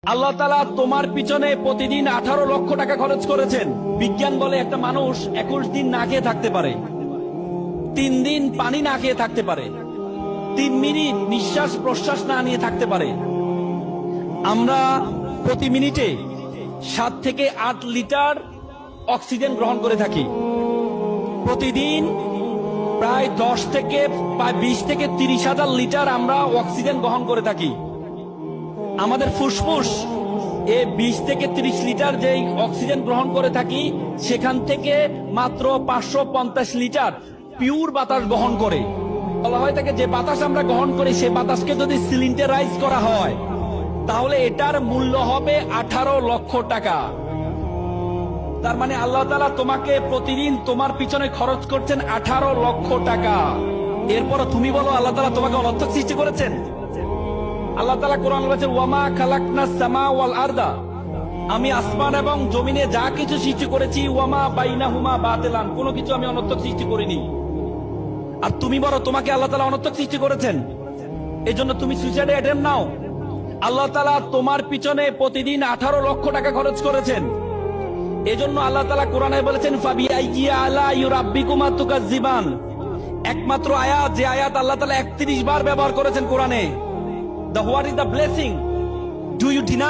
আল্লাহ তাআলা তোমার পিছনে প্রতিদিন 18 লক্ষ টাকা খরচ করেছেন। বিজ্ঞান বলে একটা মানুষ 21 দিন না খেয়ে থাকতে পারে, 3 দিন পানি না খেয়ে থাকতে পারে, 3 মিনিট নিঃশ্বাস প্রশ্বাস না নিয়ে থাকতে পারে। আমরা প্রতি মিনিটে 7 থেকে 8 লিটার অক্সিজেন গ্রহণ করে থাকি। প্রতিদিন প্রায় 10 থেকে 20 থেকে 30 হাজার লিটার আমরা অক্সিজেন গ্রহণ করে থাকি। আমাদের ফুসফুস 20 থেকে 30 লিটার যেই অক্সিজেন গ্রহণ করে থাকি, সেখান থেকে মাত্র 550 লিটার পিওর বাতাস গ্রহণ করে। বলা হয় থাকে যে বাতাস আমরা গ্রহণ করি, সে বাতাসকে যদি সিলিন্ডারাইজ করা হয় তাহলে এটার মূল্য হবে 18 লক্ষ টাকা। তার মানে আল্লাহ তাআলা তোমাকে প্রতিদিন তোমার পিছনে খরচ করছেন 18 লক্ষ টাকা। এরপর তুমি বলো আল্লাহ তাআলা তোমাকে অনর্থক সৃষ্টি করেছেন? আল্লাহ তাআলা কোরআন বলেছেন, ওয়ামা খালাকনাস সামা ওয়াল আরদা, আমি আসমান এবং জমিনে যা কিছু সৃষ্টি করেছি, ওয়ামা বাইনাহুমা বাতিলান, কোনো কিছু আমি অনর্থক সৃষ্টি করিনি। আর তুমি বলো তোমাকে আল্লাহ তাআলা অনর্থক সৃষ্টি করেছেন, এজন্য তুমি সুইসাইড অ্যাটেম্প নাও। আল্লাহ তাআলা তোমার পিছনে প্রতিদিন 18 লক্ষ টাকা খরচ করেছেন। এজন্য আল্লাহ তাআলা কোরআনে বলেছেন, ফাবিআইয়ি আলাই রাব্বিকুমা তুকাজ্জিবান, একমাত্র আয়াত যে আয়াত আল্লাহ তাআলা 31 বার ব্যবহার করেছেন কোরআনে। What is the blessing? Do you deny?